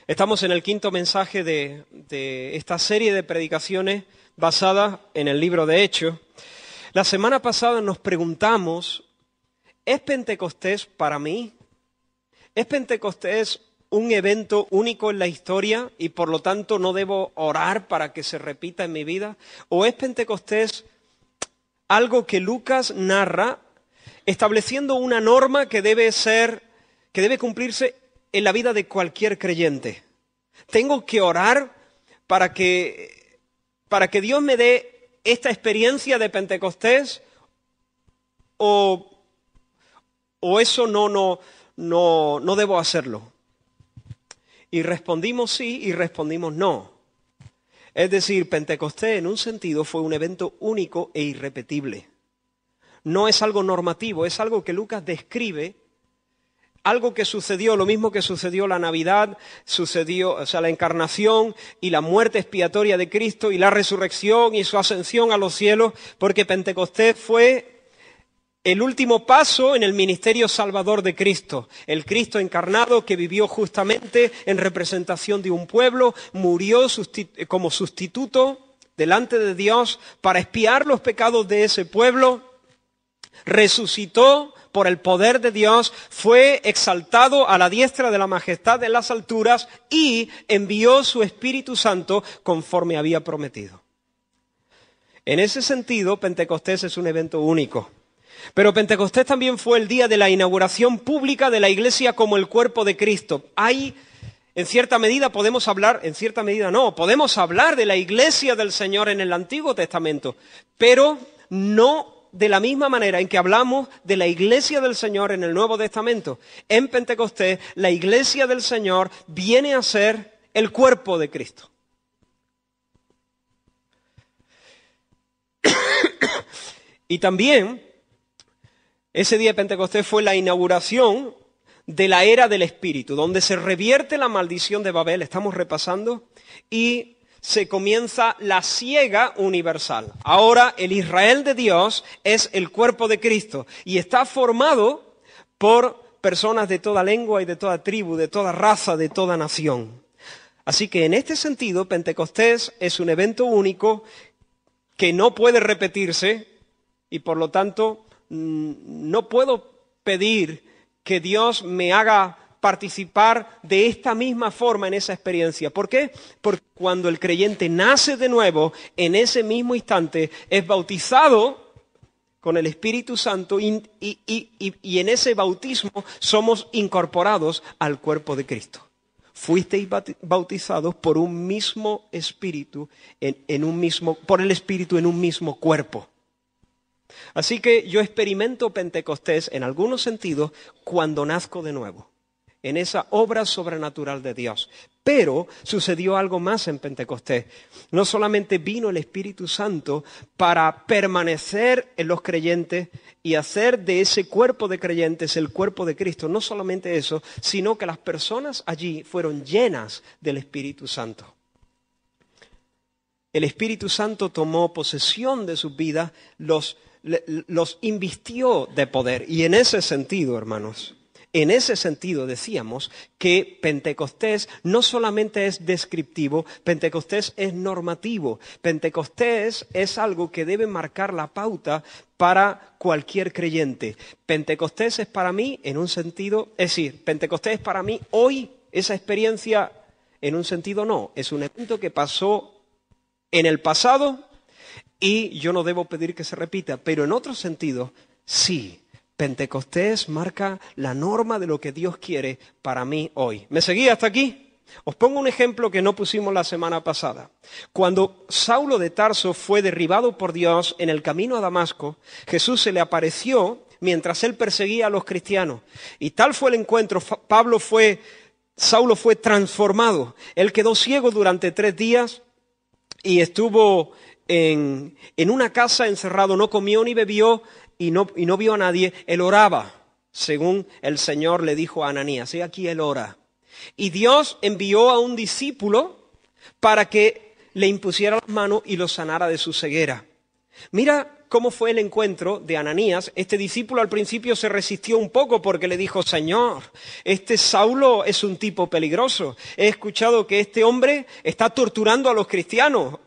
Estamos en el quinto mensaje de esta serie de predicaciones basadas en el libro de Hechos. La semana pasada nos preguntamos, ¿es Pentecostés para mí? ¿Es Pentecostés un evento único en la historia y por lo tanto no debo orar para que se repita en mi vida? ¿O es Pentecostés algo que Lucas narra estableciendo una norma que debe cumplirse en la vida de cualquier creyente? ¿Tengo que orar para que Dios me dé esta experiencia de Pentecostés? ¿O eso no debo hacerlo? Y respondimos sí y respondimos no. Es decir, Pentecostés en un sentido fue un evento único e irrepetible. No es algo normativo, es algo que Lucas describe, algo que sucedió, lo mismo que sucedió la Navidad, la encarnación y la muerte expiatoria de Cristo y la resurrección y su ascensión a los cielos, porque Pentecostés fue el último paso en el ministerio salvador de Cristo, el Cristo encarnado que vivió justamente en representación de un pueblo, murió como sustituto delante de Dios para expiar los pecados de ese pueblo, resucitó por el poder de Dios, fue exaltado a la diestra de la majestad en las alturas y envió su Espíritu Santo conforme había prometido. En ese sentido, Pentecostés es un evento único. Pero Pentecostés también fue el día de la inauguración pública de la Iglesia como el cuerpo de Cristo. Podemos hablar de la Iglesia del Señor en el Antiguo Testamento, pero no de la misma manera en que hablamos de la Iglesia del Señor en el Nuevo Testamento. En Pentecostés, la Iglesia del Señor viene a ser el cuerpo de Cristo. Y también, ese día de Pentecostés fue la inauguración de la era del Espíritu, donde se revierte la maldición de Babel, estamos repasando, y se comienza la siega universal. Ahora el Israel de Dios es el cuerpo de Cristo y está formado por personas de toda lengua y de toda tribu, de toda raza, de toda nación. Así que en este sentido, Pentecostés es un evento único que no puede repetirse y por lo tanto no puedo pedir que Dios me haga participar de esta misma forma en esa experiencia. ¿Por qué? Porque cuando el creyente nace de nuevo, en ese mismo instante es bautizado con el Espíritu Santo y en ese bautismo somos incorporados al cuerpo de Cristo. Fuisteis bautizados por un mismo Espíritu, por el Espíritu en un mismo cuerpo. Así que yo experimento Pentecostés en algunos sentidos cuando nazco de nuevo, en esa obra sobrenatural de Dios. Pero sucedió algo más en Pentecostés. No solamente vino el Espíritu Santo para permanecer en los creyentes y hacer de ese cuerpo de creyentes el cuerpo de Cristo. No solamente eso, sino que las personas allí fueron llenas del Espíritu Santo. El Espíritu Santo tomó posesión de sus vidas, los invistió de poder. Y en ese sentido, hermanos, decíamos que Pentecostés no solamente es descriptivo, Pentecostés es normativo. Pentecostés es algo que debe marcar la pauta para cualquier creyente. Pentecostés es para mí, en un sentido, Pentecostés es para mí hoy, esa experiencia, en un sentido no, es un evento que pasó en el pasado y yo no debo pedir que se repita, pero en otro sentido, sí. Pentecostés marca la norma de lo que Dios quiere para mí hoy. ¿Me seguí hasta aquí? Os pongo un ejemplo que no pusimos la semana pasada. Cuando Saulo de Tarso fue derribado por Dios en el camino a Damasco, Jesús se le apareció mientras él perseguía a los cristianos. Y tal fue el encuentro, Saulo fue transformado. Él quedó ciego durante 3 días y estuvo en una casa encerrado, no comió ni bebió, y no vio a nadie. Él oraba, según el Señor le dijo a Ananías. He aquí él ora. Y Dios envió a un discípulo para que le impusiera las manos y lo sanara de su ceguera. Mira cómo fue el encuentro de Ananías. Este discípulo al principio se resistió un poco porque le dijo: Señor, este Saulo es un tipo peligroso. He escuchado que este hombre está torturando a los cristianos.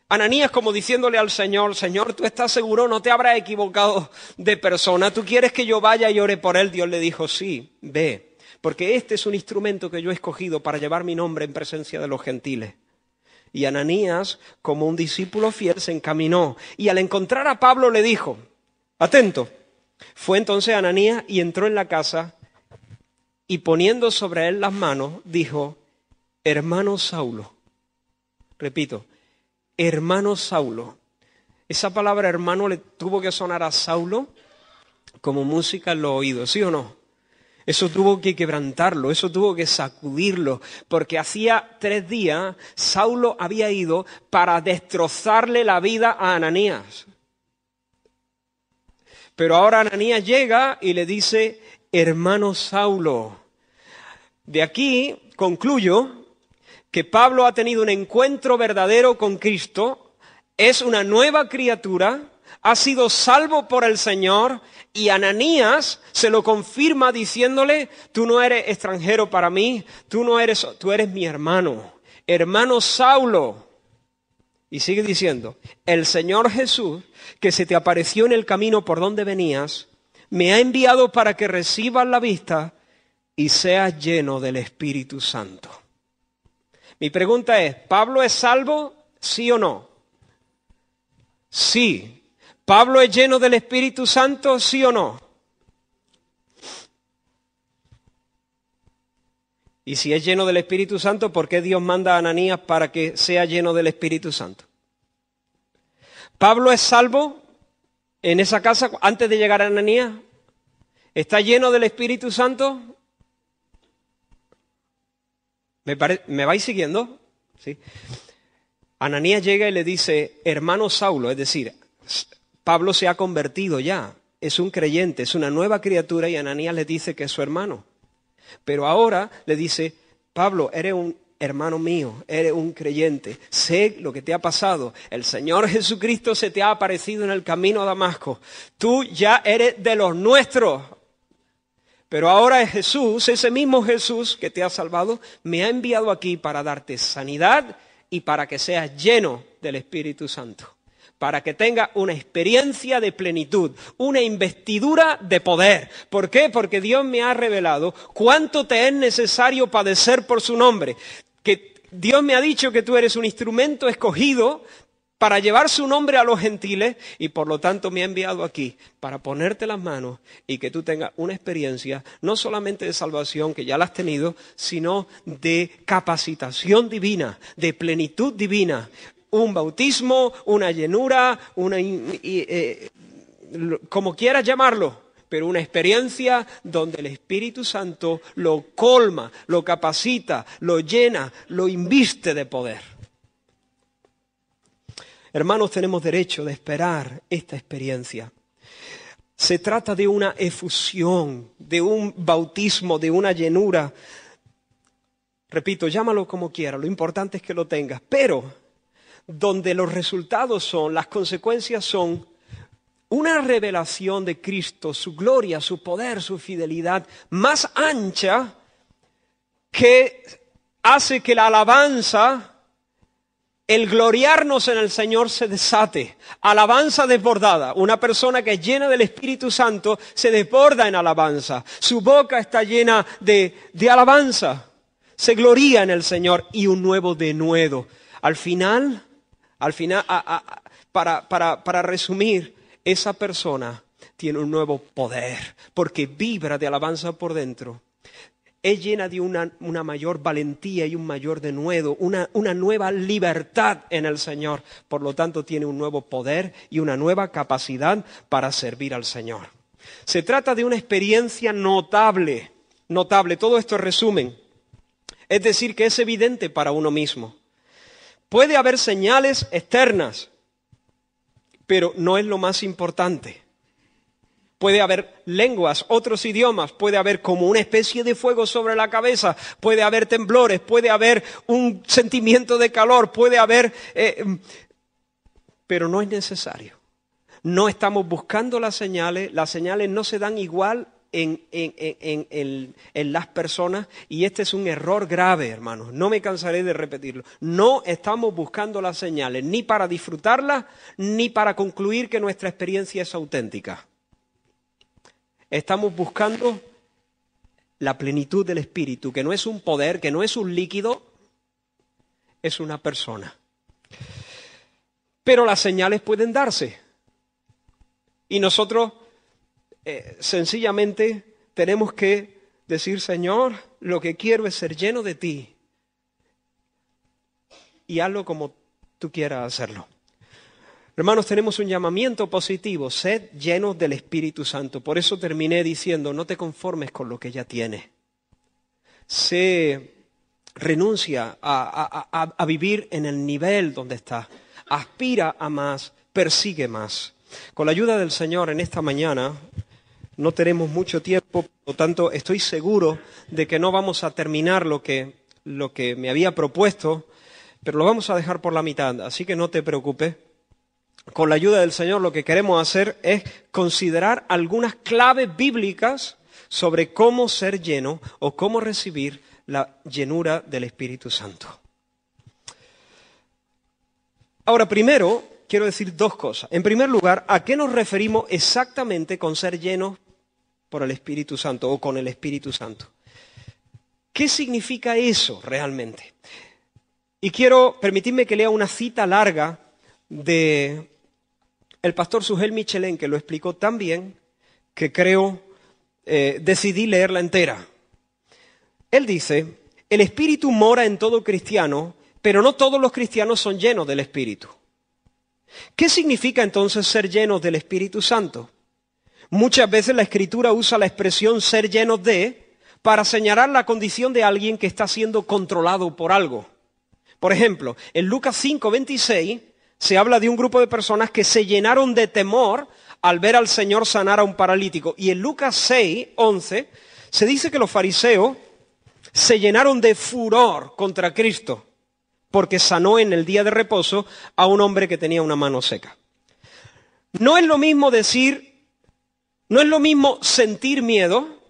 Ananías como diciéndole al Señor: Señor, ¿tú estás seguro? ¿No te habrás equivocado de persona? ¿Tú quieres que yo vaya y ore por él? Dios le dijo: sí, ve, porque este es un instrumento que yo he escogido para llevar mi nombre en presencia de los gentiles. Y Ananías, como un discípulo fiel, se encaminó. Y al encontrar a Pablo le dijo, atento, fue entonces Ananías y entró en la casa y poniendo sobre él las manos, dijo: hermano Saulo. Repito, hermano Saulo. Esa palabra hermano le tuvo que sonar a Saulo como música en los oídos, ¿sí o no? Eso tuvo que quebrantarlo, eso tuvo que sacudirlo, porque hacía 3 días Saulo había ido para destrozarle la vida a Ananías. Pero ahora Ananías llega y le dice: hermano Saulo. De aquí concluyo que Pablo ha tenido un encuentro verdadero con Cristo, es una nueva criatura, ha sido salvo por el Señor, y Ananías se lo confirma diciéndole: tú no eres extranjero para mí, tú eres mi hermano, hermano Saulo. Y sigue diciendo: el Señor Jesús, que se te apareció en el camino por donde venías, me ha enviado para que recibas la vista y seas lleno del Espíritu Santo. Mi pregunta es: ¿Pablo es salvo? ¿Sí o no? Sí. ¿Pablo es lleno del Espíritu Santo? ¿Sí o no? Y si es lleno del Espíritu Santo, ¿por qué Dios manda a Ananías para que sea lleno del Espíritu Santo? ¿Pablo es salvo en esa casa antes de llegar a Ananías? ¿Está lleno del Espíritu Santo? ¿Me vais siguiendo? ¿Sí? Ananías llega y le dice: hermano Saulo, es decir, Pablo se ha convertido ya, es un creyente, es una nueva criatura, y Ananías le dice que es su hermano. Pero ahora le dice: Pablo, eres un hermano mío, eres un creyente, sé lo que te ha pasado, el Señor Jesucristo se te ha aparecido en el camino a Damasco, tú ya eres de los nuestros. Pero ahora es Jesús, ese mismo Jesús que te ha salvado, me ha enviado aquí para darte sanidad y para que seas lleno del Espíritu Santo, para que tengas una experiencia de plenitud, una investidura de poder. ¿Por qué? Porque Dios me ha revelado cuánto te es necesario padecer por su nombre, que Dios me ha dicho que tú eres un instrumento escogido para llevar su nombre a los gentiles, y por lo tanto me ha enviado aquí para ponerte las manos y que tú tengas una experiencia no solamente de salvación, que ya la has tenido, sino de capacitación divina, de plenitud divina, un bautismo, una llenura, como quieras llamarlo, pero una experiencia donde el Espíritu Santo lo colma, lo capacita, lo llena, lo inviste de poder. Hermanos, tenemos derecho de esperar esta experiencia. Se trata de una efusión, de un bautismo, de una llenura. Repito, llámalo como quieras, lo importante es que lo tengas. Pero donde los resultados son, las consecuencias son una revelación de Cristo, su gloria, su poder, su fidelidad más ancha, que hace que la alabanza, el gloriarnos en el Señor se desate. Alabanza desbordada. Una persona que es llena del Espíritu Santo se desborda en alabanza. Su boca está llena de alabanza. Se gloría en el Señor, y un nuevo denuedo. Al final, para resumir, esa persona tiene un nuevo poder, porque vibra de alabanza por dentro. Es llena de una mayor valentía y un mayor denuedo, una nueva libertad en el Señor. Por lo tanto, tiene un nuevo poder y una nueva capacidad para servir al Señor. Se trata de una experiencia notable. Todo esto es resumen. Es decir, que es evidente para uno mismo. Puede haber señales externas, pero no es lo más importante. Puede haber lenguas, otros idiomas, puede haber como una especie de fuego sobre la cabeza, puede haber temblores, puede haber un sentimiento de calor, puede haber... pero no es necesario. no estamos buscando las señales no se dan igual en las personas, y este es un error grave, hermanos, no me cansaré de repetirlo. No estamos buscando las señales, ni para disfrutarlas, ni para concluir que nuestra experiencia es auténtica. Estamos buscando la plenitud del Espíritu, que no es un poder, que no es un líquido, es una persona. Pero las señales pueden darse. Y nosotros sencillamente tenemos que decir: Señor, lo que quiero es ser lleno de ti. Y hazlo como tú quieras hacerlo. Hermanos, tenemos un llamamiento positivo: sed llenos del Espíritu Santo. Por eso terminé diciendo: no te conformes con lo que ya tienes. Renuncia a vivir en el nivel donde estás. Aspira a más, persigue más. Con la ayuda del Señor en esta mañana, no tenemos mucho tiempo, por lo tanto estoy seguro de que no vamos a terminar lo que me había propuesto, pero lo vamos a dejar por la mitad, así que no te preocupes. Con la ayuda del Señor lo que queremos hacer es considerar algunas claves bíblicas sobre cómo ser lleno o cómo recibir la llenura del Espíritu Santo. Ahora, primero, quiero decir dos cosas. En primer lugar, ¿a qué nos referimos exactamente con ser llenos por el Espíritu Santo o con el Espíritu Santo? ¿Qué significa eso realmente? Y permitidme que lea una cita larga de el pastor Sugel Michelén, que lo explicó tan bien que decidí leerla entera. Él dice: el Espíritu mora en todo cristiano, pero no todos los cristianos son llenos del Espíritu. ¿Qué significa entonces ser llenos del Espíritu Santo? Muchas veces la Escritura usa la expresión ser llenos de para señalar la condición de alguien que está siendo controlado por algo. Por ejemplo, en Lucas 5:26 se habla de un grupo de personas que se llenaron de temor al ver al Señor sanar a un paralítico. Y en Lucas 6:11 se dice que los fariseos se llenaron de furor contra Cristo porque sanó en el día de reposo a un hombre que tenía una mano seca. No es lo mismo sentir miedo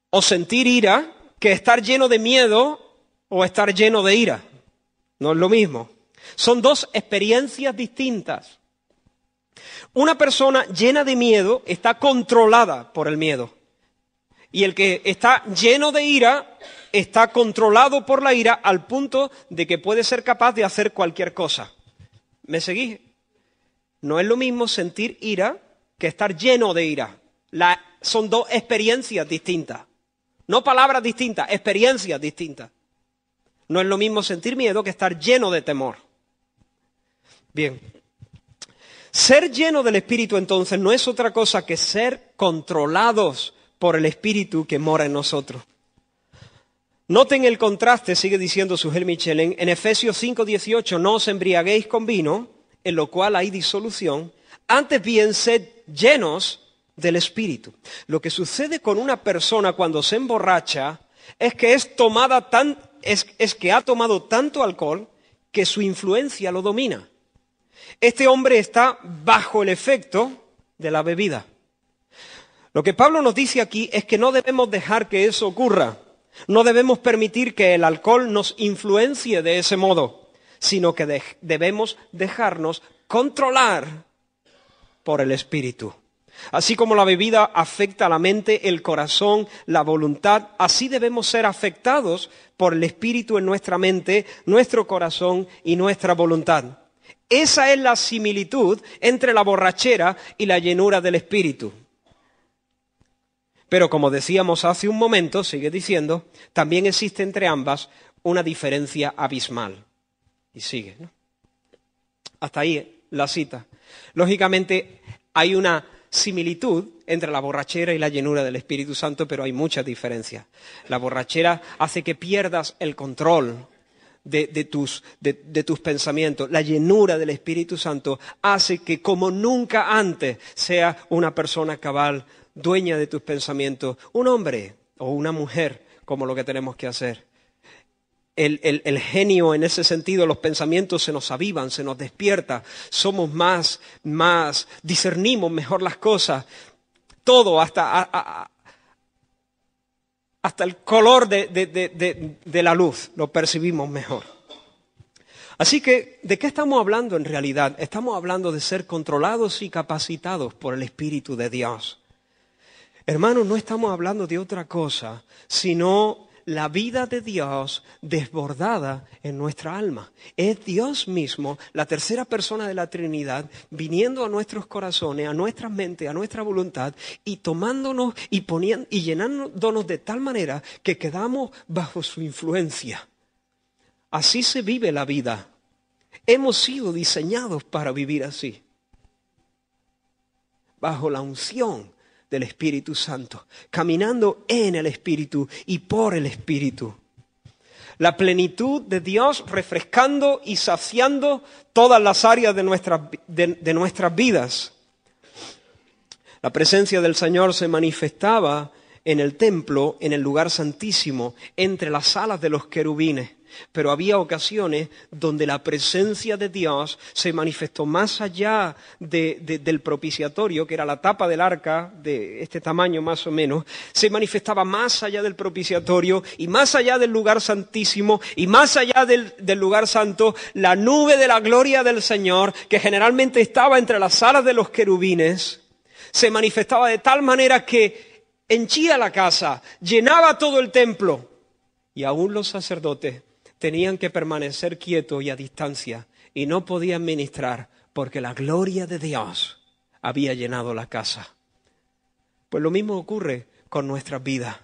o sentir ira que estar lleno de miedo o estar lleno de ira. No es lo mismo. Son dos experiencias distintas. Una persona llena de miedo está controlada por el miedo. Y el que está lleno de ira está controlado por la ira al punto de que puede ser capaz de hacer cualquier cosa. ¿Me seguís? No es lo mismo sentir ira que estar lleno de ira. Son dos experiencias distintas. No palabras distintas, experiencias distintas. No es lo mismo sentir miedo que estar lleno de temor. Bien. Ser lleno del Espíritu entonces no es otra cosa que ser controlados por el Espíritu que mora en nosotros. Noten el contraste, sigue diciendo Sugel Michelén, en Efesios 5:18, no os embriaguéis con vino, en lo cual hay disolución, antes bien sed llenos del Espíritu. Lo que sucede con una persona cuando se emborracha es que es que ha tomado tanto alcohol que su influencia lo domina. Este hombre está bajo el efecto de la bebida. Lo que Pablo nos dice aquí es que no debemos dejar que eso ocurra. No debemos permitir que el alcohol nos influencie de ese modo, sino que debemos dejarnos controlar por el Espíritu. Así como la bebida afecta a la mente, el corazón, la voluntad, así debemos ser afectados por el Espíritu en nuestra mente, nuestro corazón y nuestra voluntad. Esa es la similitud entre la borrachera y la llenura del Espíritu. Pero como decíamos hace un momento, sigue diciendo, también existe entre ambas una diferencia abismal. Y sigue, ¿no? Hasta ahí la cita. Lógicamente hay una similitud entre la borrachera y la llenura del Espíritu Santo, pero hay muchas diferencias. La borrachera hace que pierdas el control de tus pensamientos. La llenura del Espíritu Santo hace que como nunca antes seas una persona cabal, dueña de tus pensamientos, un hombre o una mujer, como lo que tenemos que hacer. el genio en ese sentido, los pensamientos se nos avivan, se nos despierta, somos más, discernimos mejor las cosas, todo, hasta el color de la luz lo percibimos mejor. Así que, ¿de qué estamos hablando en realidad? Estamos hablando de ser controlados y capacitados por el Espíritu de Dios. Hermanos, no estamos hablando de otra cosa, sino la vida de Dios desbordada en nuestra alma. Es Dios mismo, la tercera persona de la Trinidad, viniendo a nuestros corazones, a nuestras mentes, a nuestra voluntad, y tomándonos y llenándonos de tal manera que quedamos bajo su influencia. Así se vive la vida. Hemos sido diseñados para vivir así, bajo la unción del Espíritu Santo, caminando en el Espíritu y por el Espíritu. La plenitud de Dios refrescando y saciando todas las áreas de nuestras vidas. La presencia del Señor se manifestaba en el templo, en el lugar santísimo, entre las alas de los querubines. Pero había ocasiones donde la presencia de Dios se manifestó más allá del propiciatorio, que era la tapa del arca, de este tamaño más o menos, se manifestaba más allá del propiciatorio y más allá del lugar santísimo y más allá del lugar santo, la nube de la gloria del Señor, que generalmente estaba entre las alas de los querubines, se manifestaba de tal manera que henchía la casa, llenaba todo el templo, y aún los sacerdotes tenían que permanecer quietos y a distancia y no podían ministrar porque la gloria de Dios había llenado la casa. Pues lo mismo ocurre con nuestras vidas.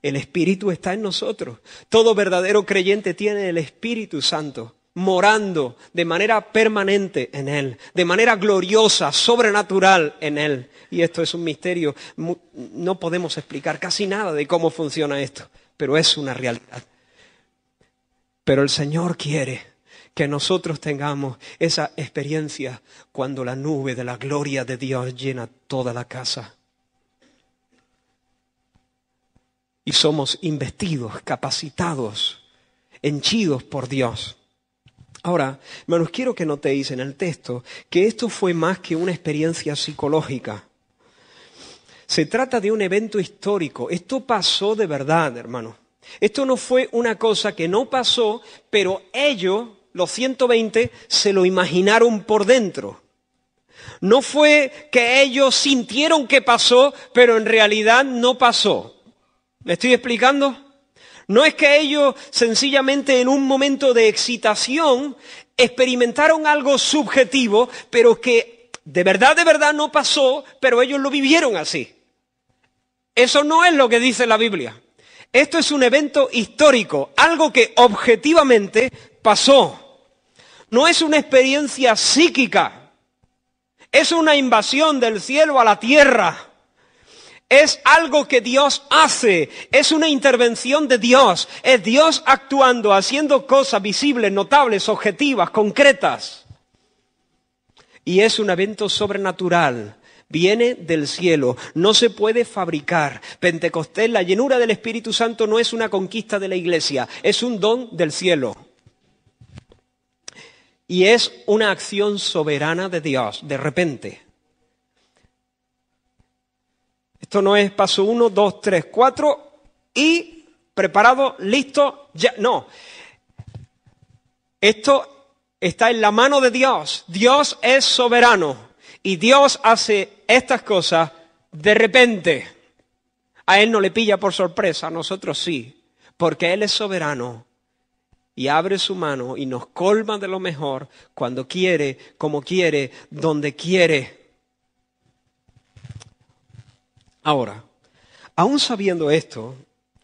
El Espíritu está en nosotros. Todo verdadero creyente tiene el Espíritu Santo morando de manera permanente en Él, de manera gloriosa, sobrenatural en Él. Y esto es un misterio. No podemos explicar casi nada de cómo funciona esto, pero es una realidad. Pero el Señor quiere que nosotros tengamos esa experiencia cuando la nube de la gloria de Dios llena toda la casa. Y somos investidos, capacitados, henchidos por Dios. Ahora, hermanos, quiero que notéis en el texto que esto fue más que una experiencia psicológica. Se trata de un evento histórico. Esto pasó de verdad, hermanos. Esto no fue una cosa que no pasó, pero ellos, los 120, se lo imaginaron por dentro. No fue que ellos sintieron que pasó, pero en realidad no pasó. ¿Me estoy explicando? No es que ellos sencillamente en un momento de excitación experimentaron algo subjetivo, pero que de verdad no pasó, pero ellos lo vivieron así. Eso no es lo que dice la Biblia. Esto es un evento histórico, algo que objetivamente pasó. No es una experiencia psíquica, es una invasión del cielo a la tierra. Es algo que Dios hace, es una intervención de Dios, es Dios actuando, haciendo cosas visibles, notables, objetivas, concretas. Y es un evento sobrenatural. Viene del cielo, no se puede fabricar. Pentecostés, la llenura del Espíritu Santo no es una conquista de la Iglesia, es un don del cielo. Y es una acción soberana de Dios, de repente. Esto no es paso 1, 2, 3, 4 y preparado, listo, ya. No. Esto está en la mano de Dios. Dios es soberano. Y Dios hace estas cosas de repente. A Él no le pilla por sorpresa, a nosotros sí. Porque Él es soberano. Y abre su mano y nos colma de lo mejor cuando quiere, como quiere, donde quiere. Ahora, aún sabiendo esto,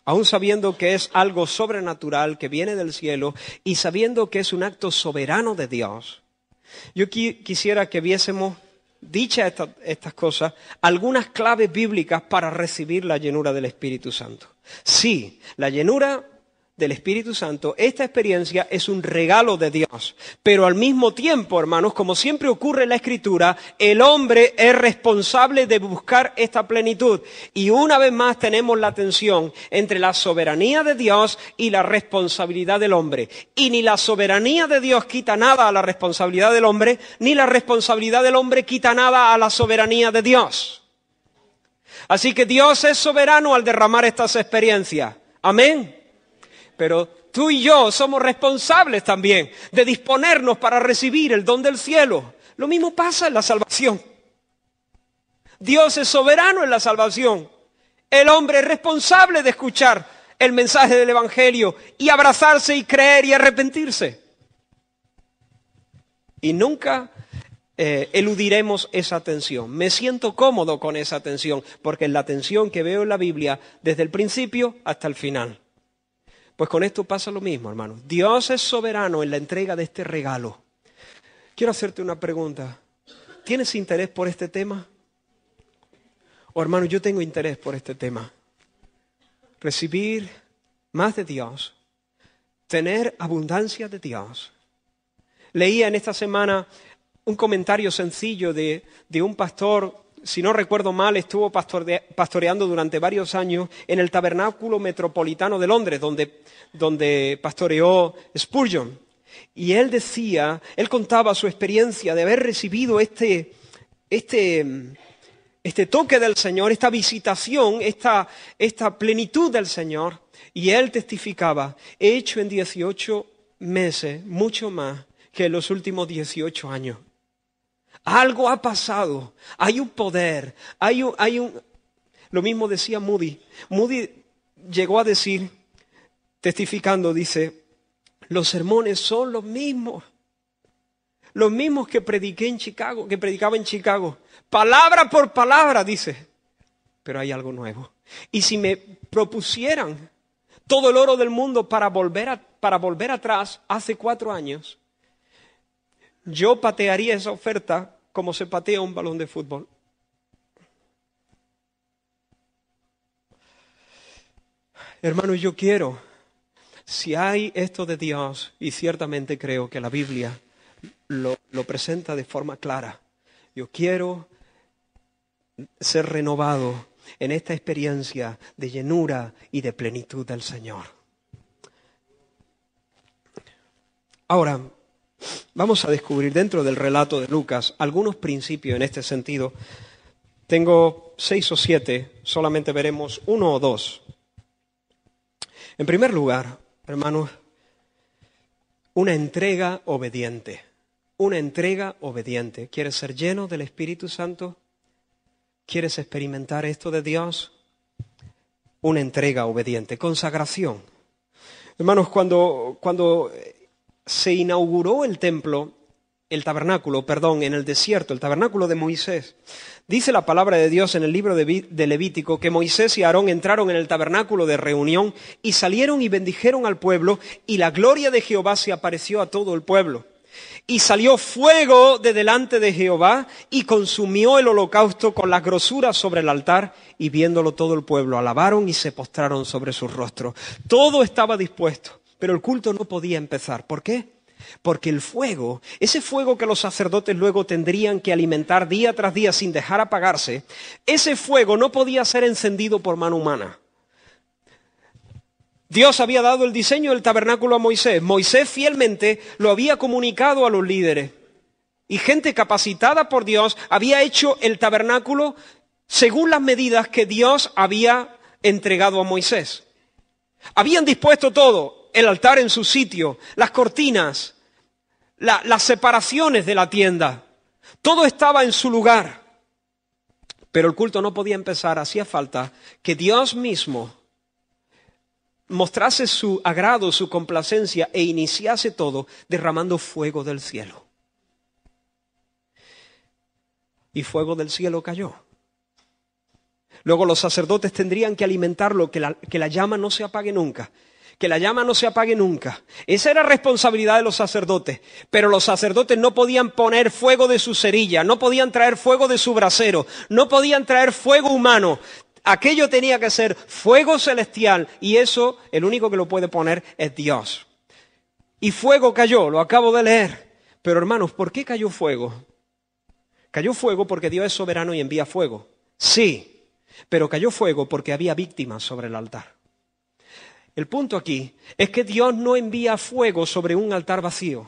aún sabiendo que es algo sobrenatural que viene del cielo y sabiendo que es un acto soberano de Dios, yo quisiera que viésemos, dichas estas cosas, algunas claves bíblicas para recibir la llenura del Espíritu Santo. Sí, la llenura del Espíritu Santo, esta experiencia es un regalo de Dios. Pero al mismo tiempo, hermanos, como siempre ocurre en la Escritura, el hombre es responsable de buscar esta plenitud. Y una vez más tenemos la tensión entre la soberanía de Dios y la responsabilidad del hombre. Y ni la soberanía de Dios quita nada a la responsabilidad del hombre, ni la responsabilidad del hombre quita nada a la soberanía de Dios. Así que Dios es soberano al derramar estas experiencias. Amén. Pero tú y yo somos responsables también de disponernos para recibir el don del cielo. Lo mismo pasa en la salvación. Dios es soberano en la salvación. El hombre es responsable de escuchar el mensaje del Evangelio y abrazarse y creer y arrepentirse. Y nunca eludiremos esa tensión. Me siento cómodo con esa tensión, porque es la tensión que veo en la Biblia desde el principio hasta el final. Pues con esto pasa lo mismo, hermanos. Dios es soberano en la entrega de este regalo. Quiero hacerte una pregunta. ¿Tienes interés por este tema? O hermano, yo tengo interés por este tema. Recibir más de Dios. Tener abundancia de Dios. Leía en esta semana un comentario sencillo de un pastor. Si no recuerdo mal, estuvo pastoreando durante varios años en el Tabernáculo Metropolitano de Londres, donde pastoreó Spurgeon. Y él contaba su experiencia de haber recibido este toque del Señor, esta visitación, esta plenitud del Señor. Y él testificaba, he hecho en 18 meses mucho más que en los últimos 18 años. Algo ha pasado, hay un poder, hay un... Lo mismo decía Moody. Moody llegó a decir, testificando, dice, los sermones son los mismos que prediqué en Chicago, que predicaba en Chicago, palabra por palabra, dice, pero hay algo nuevo. Y si me propusieran todo el oro del mundo para volver atrás, hace 4 años, yo patearía esa oferta como se patea un balón de fútbol. Hermano, yo quiero, si hay esto de Dios, y ciertamente creo que la Biblia lo presenta de forma clara, yo quiero ser renovado en esta experiencia de llenura y de plenitud del Señor. Ahora, vamos a descubrir dentro del relato de Lucas algunos principios en este sentido. Tengo 6 o 7, solamente veremos 1 o 2. En primer lugar, hermanos, una entrega obediente. Una entrega obediente. ¿Quieres ser lleno del Espíritu Santo? ¿Quieres experimentar esto de Dios? Una entrega obediente. Consagración. Hermanos, cuando se inauguró el tabernáculo en el desierto, el tabernáculo de Moisés. Dice la palabra de Dios en el libro de Levítico que Moisés y Aarón entraron en el tabernáculo de reunión y salieron y bendijeron al pueblo y la gloria de Jehová se apareció a todo el pueblo. Y salió fuego de delante de Jehová y consumió el holocausto con las grosuras sobre el altar y viéndolo todo el pueblo alabaron y se postraron sobre sus rostros. Todo estaba dispuesto, pero el culto no podía empezar. ¿Por qué? Porque el fuego, ese fuego que los sacerdotes luego tendrían que alimentar día tras día sin dejar apagarse, ese fuego no podía ser encendido por mano humana. Dios había dado el diseño del tabernáculo a Moisés. Moisés fielmente lo había comunicado a los líderes. Y gente capacitada por Dios había hecho el tabernáculo según las medidas que Dios había entregado a Moisés. Habían dispuesto todo, el altar en su sitio, las cortinas, las separaciones de la tienda. Todo estaba en su lugar. Pero el culto no podía empezar, hacía falta que Dios mismo mostrase su agrado, su complacencia e iniciase todo derramando fuego del cielo. Y fuego del cielo cayó. Luego los sacerdotes tendrían que alimentarlo, que la llama no se apague nunca. Que la llama no se apague nunca. Esa era responsabilidad de los sacerdotes. Pero los sacerdotes no podían poner fuego de su cerilla, no podían traer fuego de su brasero, no podían traer fuego humano. Aquello tenía que ser fuego celestial y eso, el único que lo puede poner es Dios. Y fuego cayó, lo acabo de leer. Pero hermanos, ¿por qué cayó fuego? Cayó fuego porque Dios es soberano y envía fuego. Sí, pero cayó fuego porque había víctimas sobre el altar. El punto aquí es que Dios no envía fuego sobre un altar vacío.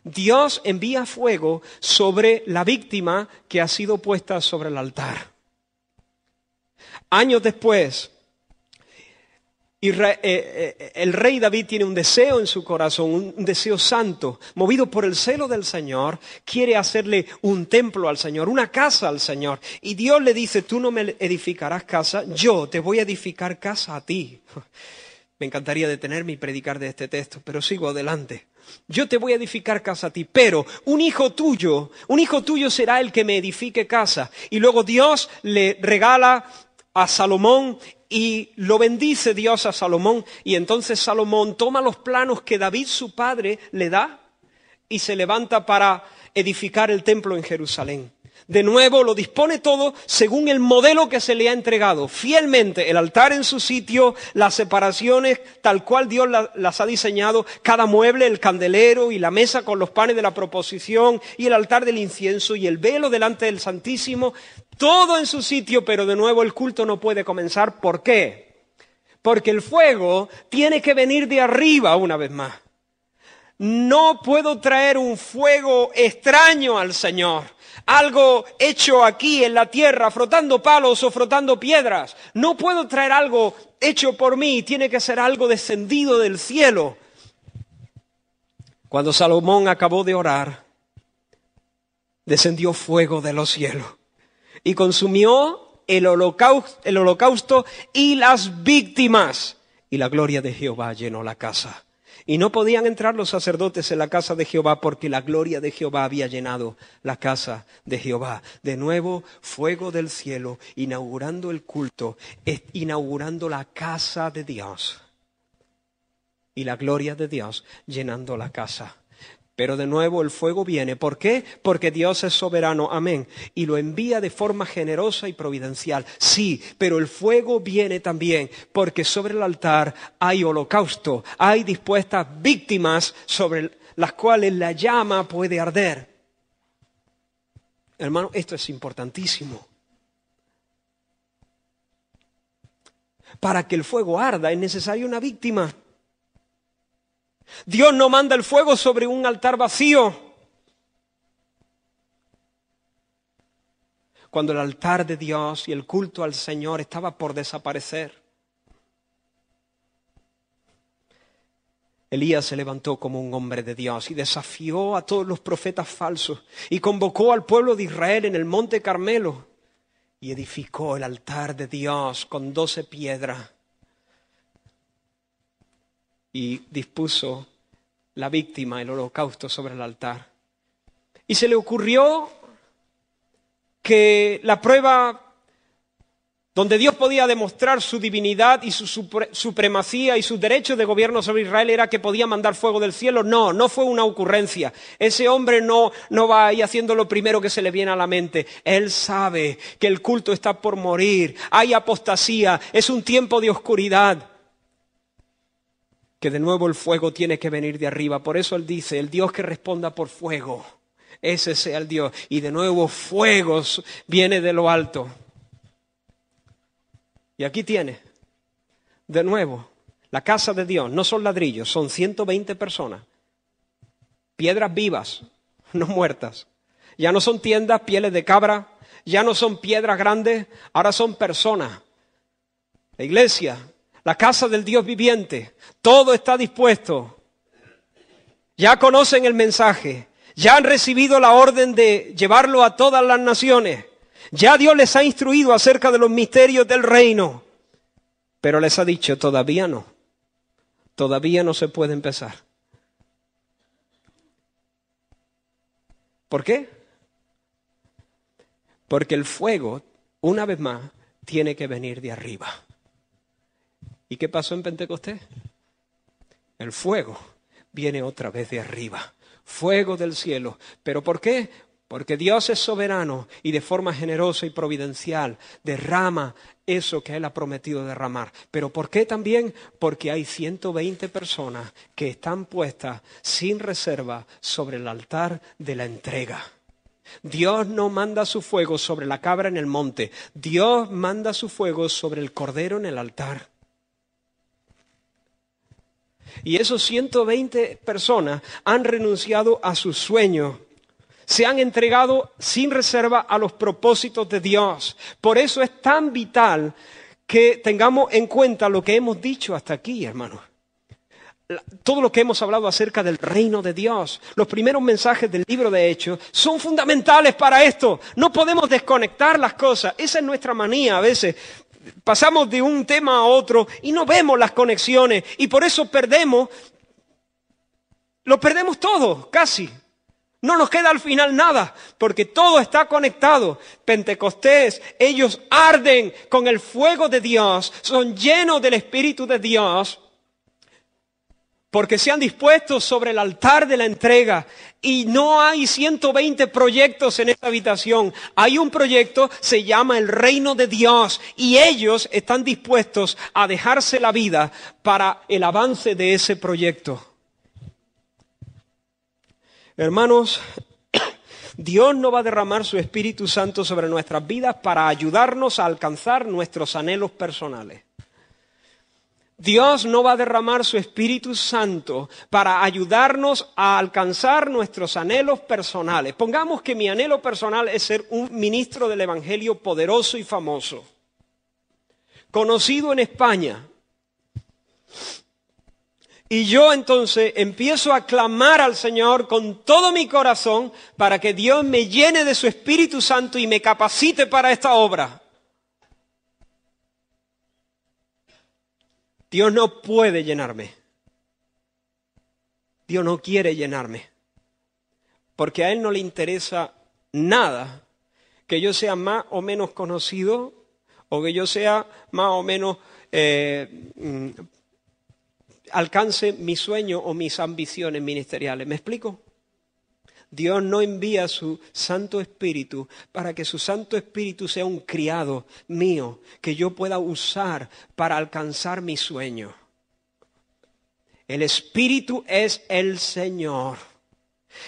Dios envía fuego sobre la víctima que ha sido puesta sobre el altar. Años después, el rey David tiene un deseo en su corazón, un deseo santo, movido por el celo del Señor, quiere hacerle un templo al Señor, una casa al Señor. Y Dios le dice, tú no me edificarás casa, yo te voy a edificar casa a ti. Me encantaría detenerme y predicar de este texto, pero sigo adelante. Yo te voy a edificar casa a ti, pero un hijo tuyo será el que me edifique casa. Y luego Dios le regala a Salomón y lo bendice Dios a Salomón. Y entonces Salomón toma los planos que David su padre le da y se levanta para edificar el templo en Jerusalén. De nuevo lo dispone todo según el modelo que se le ha entregado. Fielmente el altar en su sitio, las separaciones tal cual Dios las ha diseñado, cada mueble, el candelero y la mesa con los panes de la proposición y el altar del incienso y el velo delante del Santísimo, todo en su sitio, pero de nuevo el culto no puede comenzar. ¿Por qué? Porque el fuego tiene que venir de arriba una vez más. No puedo traer un fuego extraño al Señor. Algo hecho aquí en la tierra, frotando palos o frotando piedras. No puedo traer algo hecho por mí, tiene que ser algo descendido del cielo. Cuando Salomón acabó de orar, descendió fuego de los cielos y consumió el holocausto y las víctimas. Y la gloria de Jehová llenó la casa. Y no podían entrar los sacerdotes en la casa de Jehová porque la gloria de Jehová había llenado la casa de Jehová. De nuevo, fuego del cielo, inaugurando el culto, inaugurando la casa de Dios. Y la gloria de Dios llenando la casa. Pero de nuevo el fuego viene. ¿Por qué? Porque Dios es soberano. Amén. Y lo envía de forma generosa y providencial. Sí, pero el fuego viene también porque sobre el altar hay holocausto. Hay dispuestas víctimas sobre las cuales la llama puede arder. Hermano, esto es importantísimo. Para que el fuego arda es necesaria una víctima. Dios no manda el fuego sobre un altar vacío. Cuando el altar de Dios y el culto al Señor estaba por desaparecer, Elías se levantó como un hombre de Dios y desafió a todos los profetas falsos y convocó al pueblo de Israel en el monte Carmelo y edificó el altar de Dios con 12 piedras. Y dispuso la víctima, el holocausto sobre el altar. Y se le ocurrió que la prueba donde Dios podía demostrar su divinidad y su supremacía y sus derechos de gobierno sobre Israel era que podía mandar fuego del cielo. No fue una ocurrencia. Ese hombre no va ahí haciendo lo primero que se le viene a la mente. Él sabe que el culto está por morir, hay apostasía, es un tiempo de oscuridad. Que de nuevo el fuego tiene que venir de arriba. Por eso él dice, el Dios que responda por fuego, ese sea el Dios. Y de nuevo fuego viene de lo alto. Y aquí tiene, de nuevo, la casa de Dios. No son ladrillos, son 120 personas. Piedras vivas, no muertas. Ya no son tiendas, pieles de cabra. Ya no son piedras grandes, ahora son personas. La iglesia, la casa del Dios viviente, todo está dispuesto. Ya conocen el mensaje, ya han recibido la orden de llevarlo a todas las naciones. Ya Dios les ha instruido acerca de los misterios del reino. Pero les ha dicho, todavía no se puede empezar. ¿Por qué? Porque el fuego, una vez más, tiene que venir de arriba. ¿Y qué pasó en Pentecostés? El fuego viene otra vez de arriba. Fuego del cielo. ¿Pero por qué? Porque Dios es soberano y de forma generosa y providencial derrama eso que Él ha prometido derramar. ¿Pero por qué también? Porque hay 120 personas que están puestas sin reserva sobre el altar de la entrega. Dios no manda su fuego sobre la cabra en el monte. Dios manda su fuego sobre el cordero en el altar. Y esos 120 personas han renunciado a sus sueños. Se han entregado sin reserva a los propósitos de Dios. Por eso es tan vital que tengamos en cuenta lo que hemos dicho hasta aquí, hermanos. Todo lo que hemos hablado acerca del reino de Dios, los primeros mensajes del libro de Hechos, son fundamentales para esto. No podemos desconectar las cosas. Esa es nuestra manía a veces. Pasamos de un tema a otro y no vemos las conexiones. Y por eso lo perdemos todo, casi. No nos queda al final nada, porque todo está conectado. Pentecostés, ellos arden con el fuego de Dios, son llenos del Espíritu de Dios, porque se han dispuesto sobre el altar de la entrega. Y no hay 120 proyectos en esta habitación. Hay un proyecto, se llama el reino de Dios, y ellos están dispuestos a dejarse la vida para el avance de ese proyecto. Hermanos, Dios no va a derramar su Espíritu Santo sobre nuestras vidas para ayudarnos a alcanzar nuestros anhelos personales. Dios no va a derramar su Espíritu Santo para ayudarnos a alcanzar nuestros anhelos personales. Pongamos que mi anhelo personal es ser un ministro del Evangelio poderoso y famoso, conocido en España. Y yo entonces empiezo a clamar al Señor con todo mi corazón para que Dios me llene de su Espíritu Santo y me capacite para esta obra. Dios no puede llenarme. Dios no quiere llenarme. Porque a Él no le interesa nada que yo sea más o menos conocido o que yo sea más o menos alcance mi sueño o mis ambiciones ministeriales. ¿Me explico? Dios no envía su Santo Espíritu para que su Santo Espíritu sea un criado mío que yo pueda usar para alcanzar mi sueño. El Espíritu es el Señor.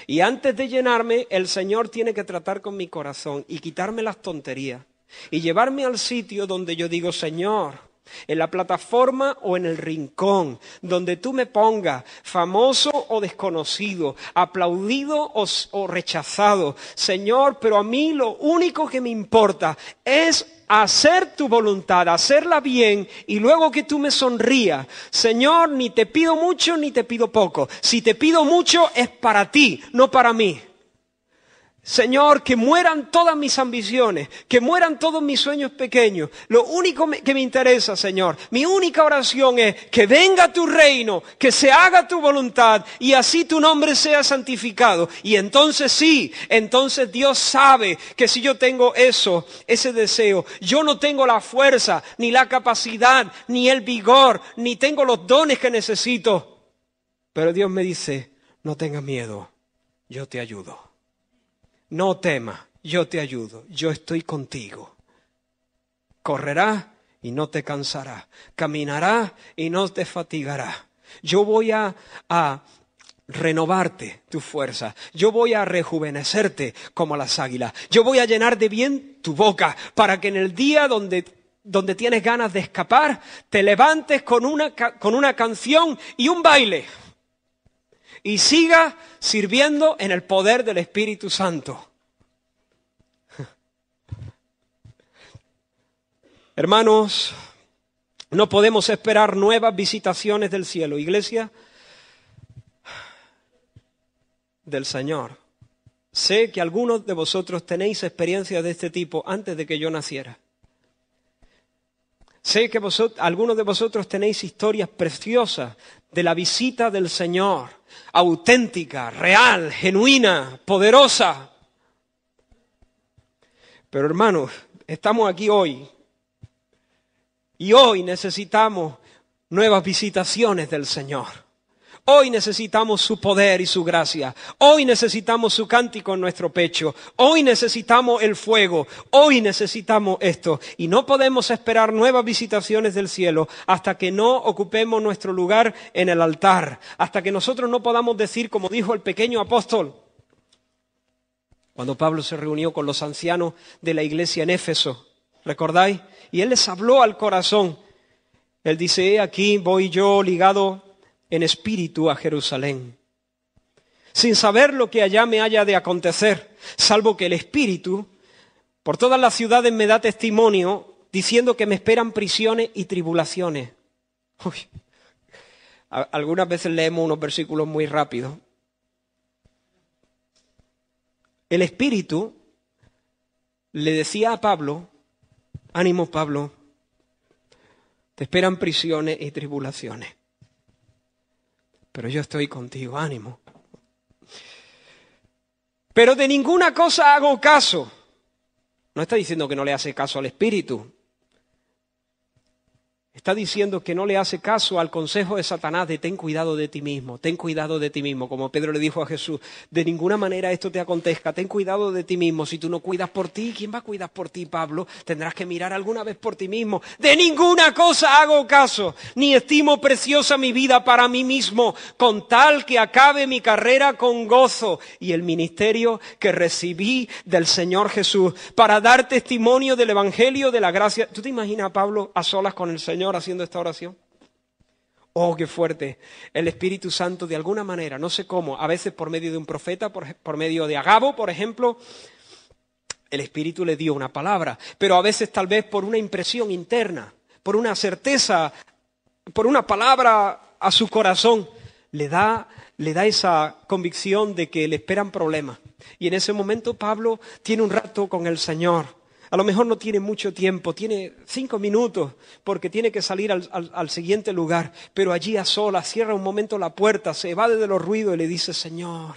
Y antes de llenarme, el Señor tiene que tratar con mi corazón y quitarme las tonterías y llevarme al sitio donde yo digo, Señor, en la plataforma o en el rincón, donde tú me pongas, famoso o desconocido, aplaudido o rechazado, Señor, pero a mí lo único que me importa es hacer tu voluntad, hacerla bien y luego que tú me sonrías. Señor, ni te pido mucho ni te pido poco. Si te pido mucho es para ti, no para mí. Señor, que mueran todas mis ambiciones, que mueran todos mis sueños pequeños. Lo único que me interesa, Señor, mi única oración es que venga tu reino, que se haga tu voluntad y así tu nombre sea santificado. Y entonces sí, entonces Dios sabe que si yo tengo ese deseo, yo no tengo la fuerza, ni la capacidad, ni el vigor, ni tengo los dones que necesito. Pero Dios me dice, no tengas miedo, yo te ayudo. No temas, yo te ayudo, yo estoy contigo. Correrás y no te cansarás, caminarás y no te fatigarás. Yo voy a renovarte tu fuerza, yo voy a rejuvenecerte como las águilas, yo voy a llenar de bien tu boca para que en el día donde tienes ganas de escapar, te levantes con una canción y un baile. Y siga sirviendo en el poder del Espíritu Santo. Hermanos, no podemos esperar nuevas visitaciones del cielo. Iglesia del Señor, sé que algunos de vosotros tenéis experiencias de este tipo antes de que yo naciera. Sé que algunos de vosotros tenéis historias preciosas de la visita del Señor, auténtica, real, genuina, poderosa. Pero hermanos, estamos aquí hoy y hoy necesitamos nuevas visitaciones del Señor. Hoy necesitamos su poder y su gracia. Hoy necesitamos su cántico en nuestro pecho. Hoy necesitamos el fuego. Hoy necesitamos esto. Y no podemos esperar nuevas visitaciones del cielo hasta que no ocupemos nuestro lugar en el altar. Hasta que nosotros no podamos decir, como dijo el pequeño apóstol, cuando Pablo se reunió con los ancianos de la iglesia en Éfeso, ¿recordáis? Y él les habló al corazón. Él dice, he aquí voy yo ligado en espíritu a Jerusalén, sin saber lo que allá me haya de acontecer, salvo que el Espíritu por todas las ciudades me da testimonio, diciendo que me esperan prisiones y tribulaciones. Uy. Algunas veces leemos unos versículos muy rápidos. El Espíritu le decía a Pablo, ánimo Pablo, te esperan prisiones y tribulaciones. Pero yo estoy contigo, ánimo. Pero de ninguna cosa hago caso. No está diciendo que no le hace caso al Espíritu. Está diciendo que no le hace caso al consejo de Satanás de ten cuidado de ti mismo, ten cuidado de ti mismo. Como Pedro le dijo a Jesús, de ninguna manera esto te acontezca, ten cuidado de ti mismo. Si tú no cuidas por ti, ¿quién va a cuidar por ti, Pablo? Tendrás que mirar alguna vez por ti mismo. De ninguna cosa hago caso, ni estimo preciosa mi vida para mí mismo, con tal que acabe mi carrera con gozo y el ministerio que recibí del Señor Jesús, para dar testimonio del Evangelio de la gracia. ¿Tú te imaginas a Pablo a solas con el Señor haciendo esta oración? Oh, qué fuerte. El Espíritu Santo de alguna manera, no sé cómo, a veces por medio de un profeta, por medio de Agabo, por ejemplo, el Espíritu le dio una palabra, pero a veces tal vez por una impresión interna, por una certeza, por una palabra a su corazón, le da esa convicción de que le esperan problemas. Y en ese momento Pablo tiene un rato con el Señor. A lo mejor no tiene mucho tiempo, tiene 5 minutos porque tiene que salir al siguiente lugar, pero allí a solas cierra un momento la puerta, se evade de los ruidos y le dice, Señor,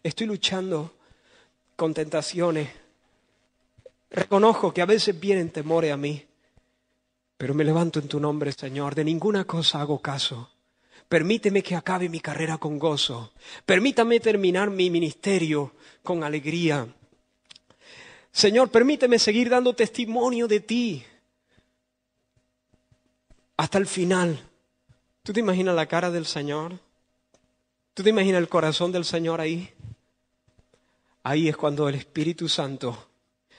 estoy luchando con tentaciones. Reconozco que a veces vienen temores a mí, pero me levanto en tu nombre, Señor. De ninguna cosa hago caso. Permíteme que acabe mi carrera con gozo. Permítame terminar mi ministerio con alegría. Señor, permíteme seguir dando testimonio de ti hasta el final. ¿Tú te imaginas la cara del Señor? ¿Tú te imaginas el corazón del Señor ahí? Ahí es cuando el Espíritu Santo,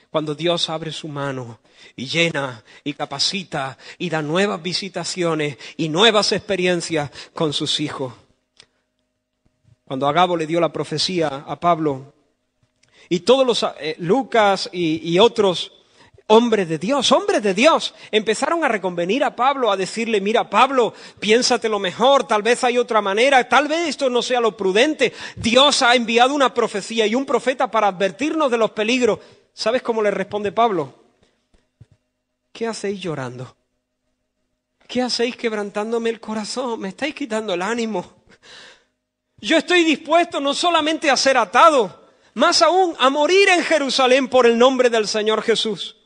cuando Dios abre su mano y llena y capacita y da nuevas visitaciones y nuevas experiencias con sus hijos. Cuando Agabo le dio la profecía a Pablo, y todos los Lucas y otros hombres de Dios, empezaron a reconvenir a Pablo, a decirle, mira Pablo, piénsatelo mejor, tal vez hay otra manera, tal vez esto no sea lo prudente. Dios ha enviado una profecía y un profeta para advertirnos de los peligros. ¿Sabes cómo le responde Pablo? ¿Qué hacéis llorando? ¿Qué hacéis quebrantándome el corazón? Me estáis quitando el ánimo. Yo estoy dispuesto no solamente a ser atado, más aún a morir en Jerusalén por el nombre del Señor Jesús.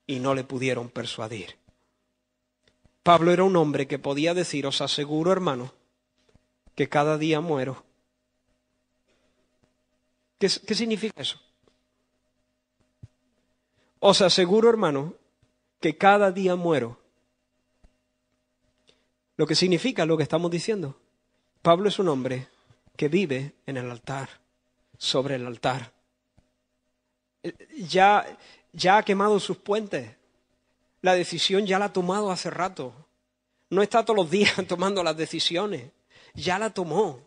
Y no le pudieron persuadir. Pablo era un hombre que podía decir, os aseguro, hermano, que cada día muero. ¿Qué significa eso? Os aseguro, hermano, que cada día muero. Lo que significa lo que estamos diciendo. Pablo es un hombre que vive en el altar, sobre el altar. Ya ha quemado sus puentes. La decisión ya la ha tomado hace rato. No está todos los días tomando las decisiones. Ya la tomó.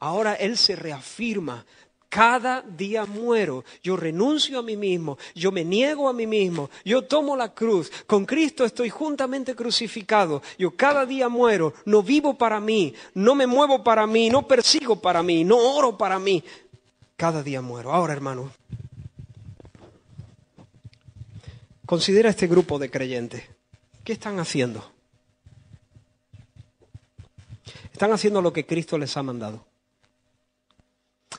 Ahora él se reafirma. Cada día muero, yo renuncio a mí mismo, yo me niego a mí mismo, yo tomo la cruz, con Cristo estoy juntamente crucificado, yo cada día muero, no vivo para mí, no me muevo para mí, no persigo para mí, no oro para mí, cada día muero. Ahora, hermano, considera este grupo de creyentes. ¿Qué están haciendo? Están haciendo lo que Cristo les ha mandado.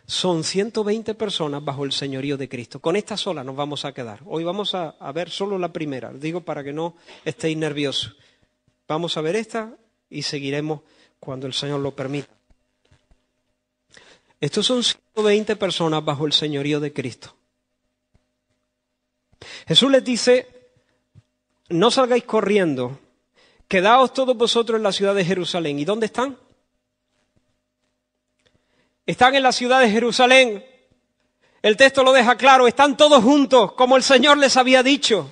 Son 120 personas bajo el señorío de Cristo. Con esta sola nos vamos a quedar. Hoy vamos a ver solo la primera. Digo para que no estéis nerviosos. Vamos a ver esta y seguiremos cuando el Señor lo permita. Estos son 120 personas bajo el señorío de Cristo. Jesús les dice, no salgáis corriendo, quedaos todos vosotros en la ciudad de Jerusalén. ¿Y dónde están? Están en la ciudad de Jerusalén. El texto lo deja claro, están todos juntos, como el Señor les había dicho.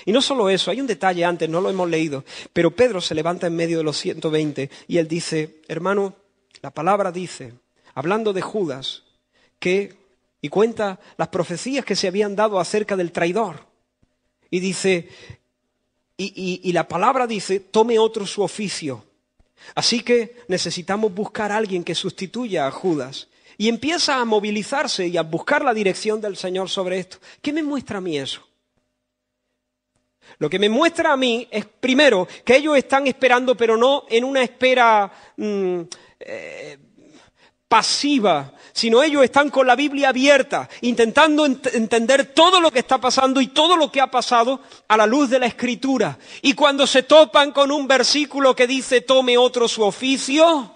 Y no solo eso, hay un detalle antes, no lo hemos leído, pero Pedro se levanta en medio de los 120 y él dice, hermano, la palabra dice, hablando de Judas, y cuenta las profecías que se habían dado acerca del traidor. Y dice, y la palabra dice, tome otro su oficio. Así que necesitamos buscar a alguien que sustituya a Judas. Y empieza a movilizarse y a buscar la dirección del Señor sobre esto. ¿Qué me muestra a mí eso? Lo que me muestra a mí es, primero, que ellos están esperando, pero no en una espera pasiva, sino ellos están con la Biblia abierta, intentando entender todo lo que está pasando y todo lo que ha pasado a la luz de la Escritura. Y cuando se topan con un versículo que dice, tome otro su oficio,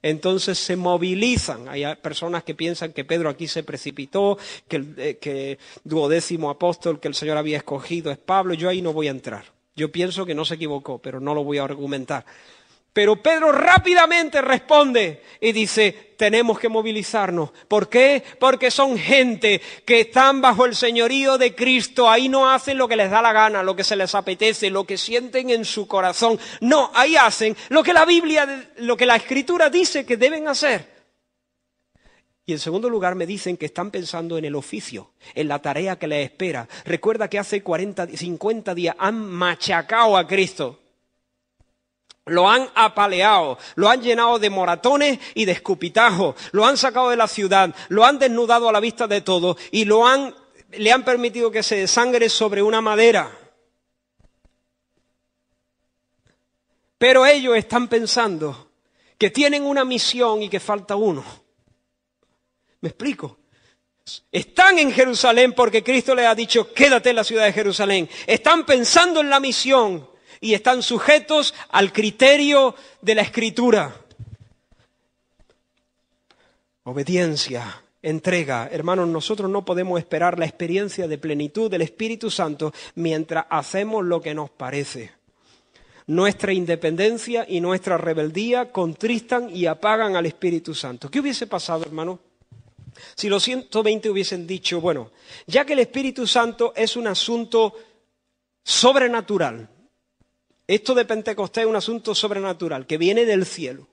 entonces se movilizan. Hay personas que piensan que Pedro aquí se precipitó, que el 12º apóstol que el Señor había escogido es Pablo. Yo ahí no voy a entrar. Yo pienso que no se equivocó, pero no lo voy a argumentar. Pero Pedro rápidamente responde y dice, tenemos que movilizarnos. ¿Por qué? Porque son gente que están bajo el señorío de Cristo. Ahí no hacen lo que les da la gana, lo que se les apetece, lo que sienten en su corazón. No, ahí hacen lo que la Biblia, lo que la Escritura dice que deben hacer. Y en segundo lugar me dicen que están pensando en el oficio, en la tarea que les espera. Recuerda que hace 50 días han machacado a Cristo. Lo han apaleado, lo han llenado de moratones y de escupitajos, lo han sacado de la ciudad, lo han desnudado a la vista de todos y le han permitido que se desangre sobre una madera. Pero ellos están pensando que tienen una misión y que falta uno. ¿Me explico? Están en Jerusalén porque Cristo les ha dicho, quédate en la ciudad de Jerusalén. Están pensando en la misión y están sujetos al criterio de la Escritura. Obediencia, entrega. Hermanos, nosotros no podemos esperar la experiencia de plenitud del Espíritu Santo mientras hacemos lo que nos parece. Nuestra independencia y nuestra rebeldía contristan y apagan al Espíritu Santo. ¿Qué hubiese pasado, hermano? Si los 120 hubiesen dicho, bueno, ya que el Espíritu Santo es un asunto sobrenatural, esto de Pentecostés es un asunto sobrenatural, que viene del cielo,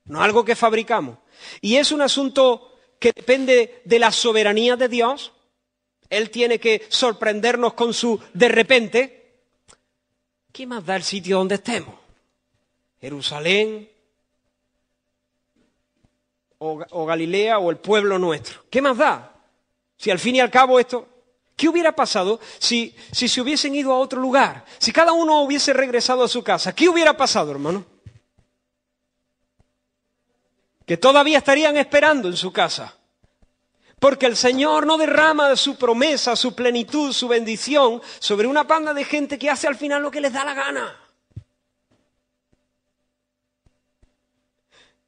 no algo que fabricamos. Y es un asunto que depende de la soberanía de Dios. Él tiene que sorprendernos con su de repente. ¿Qué más da el sitio donde estemos? Jerusalén o Galilea o el pueblo nuestro. ¿Qué más da? Si al fin y al cabo esto... ¿Qué hubiera pasado si se hubiesen ido a otro lugar? Si cada uno hubiese regresado a su casa. ¿Qué hubiera pasado, hermano? Que todavía estarían esperando en su casa. Porque el Señor no derrama su promesa, su plenitud, su bendición sobre una banda de gente que hace al final lo que les da la gana.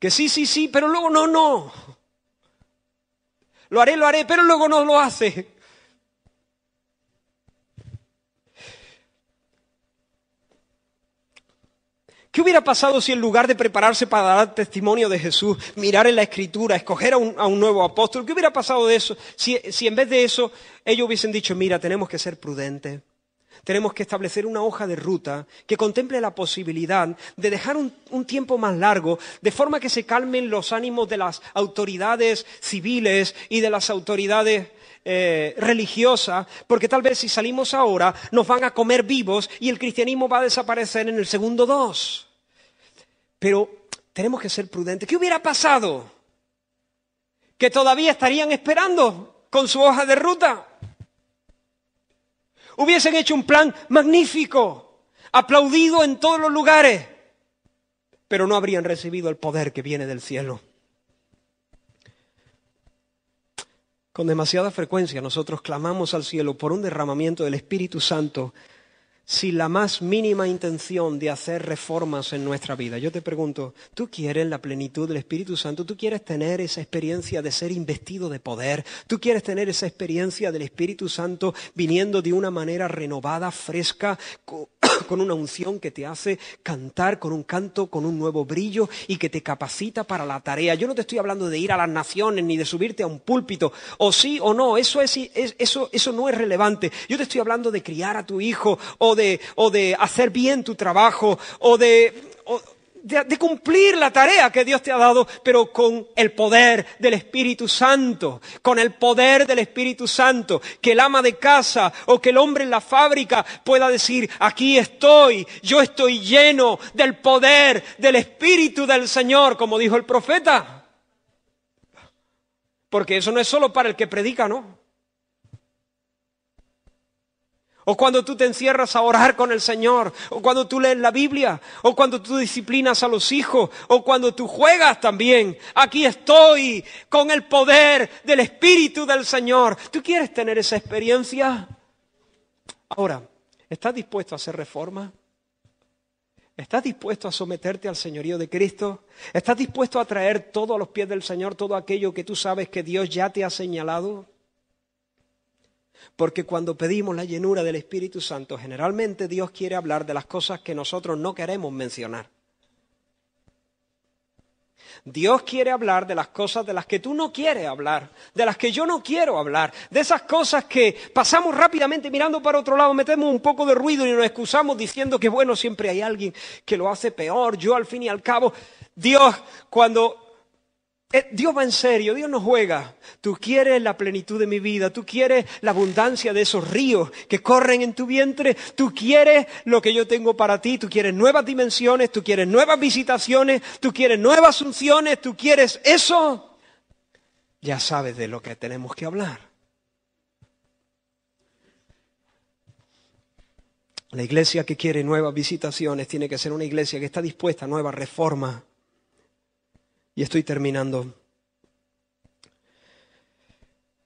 Que sí, pero luego no. Lo haré, pero luego no lo hace. ¿Qué hubiera pasado si en lugar de prepararse para dar testimonio de Jesús, mirar en la Escritura, escoger a un nuevo apóstol, qué hubiera pasado de eso si en vez de eso ellos hubiesen dicho, mira, tenemos que ser prudentes, tenemos que establecer una hoja de ruta que contemple la posibilidad de dejar un tiempo más largo, de forma que se calmen los ánimos de las autoridades civiles y de las autoridades religiosa, porque tal vez si salimos ahora nos van a comer vivos y el cristianismo va a desaparecer en el segundo 2. Pero tenemos que ser prudentes. ¿Qué hubiera pasado? Que todavía estarían esperando con su hoja de ruta. Hubiesen hecho un plan magnífico, aplaudido en todos los lugares, pero no habrían recibido el poder que viene del cielo. Con demasiada frecuencia nosotros clamamos al cielo por un derramamiento del Espíritu Santo sin la más mínima intención de hacer reformas en nuestra vida. Yo te pregunto, ¿tú quieres la plenitud del Espíritu Santo? ¿Tú quieres tener esa experiencia de ser investido de poder? ¿Tú quieres tener esa experiencia del Espíritu Santo viniendo de una manera renovada, fresca, con una unción que te hace cantar con un canto, con un nuevo brillo y que te capacita para la tarea? Yo no te estoy hablando de ir a las naciones ni de subirte a un púlpito, o sí o no, eso no es relevante. Yo te estoy hablando de criar a tu hijo o de hacer bien tu trabajo o de cumplir la tarea que Dios te ha dado, pero con el poder del Espíritu Santo, con el poder del Espíritu Santo, que el ama de casa o que el hombre en la fábrica pueda decir, aquí estoy, yo estoy lleno del poder del Espíritu del Señor, como dijo el profeta. Porque eso no es solo para el que predica, ¿no? O cuando tú te encierras a orar con el Señor, o cuando tú lees la Biblia, o cuando tú disciplinas a los hijos, o cuando tú juegas también. Aquí estoy con el poder del Espíritu del Señor. ¿Tú quieres tener esa experiencia? Ahora, ¿estás dispuesto a hacer reforma? ¿Estás dispuesto a someterte al señorío de Cristo? ¿Estás dispuesto a traer todo a los pies del Señor, todo aquello que tú sabes que Dios ya te ha señalado? Porque cuando pedimos la llenura del Espíritu Santo, generalmente Dios quiere hablar de las cosas que nosotros no queremos mencionar. Dios quiere hablar de las cosas de las que tú no quieres hablar, de las que yo no quiero hablar, de esas cosas que pasamos rápidamente mirando para otro lado, metemos un poco de ruido y nos excusamos diciendo que bueno, siempre hay alguien que lo hace peor, yo al fin y al cabo. Dios va en serio, Dios no juega. Tú quieres la plenitud de mi vida, tú quieres la abundancia de esos ríos que corren en tu vientre, tú quieres lo que yo tengo para ti, tú quieres nuevas dimensiones, tú quieres nuevas visitaciones, tú quieres nuevas unciones, tú quieres eso. Ya sabes de lo que tenemos que hablar. La iglesia que quiere nuevas visitaciones tiene que ser una iglesia que está dispuesta a nuevas reformas. Y estoy terminando.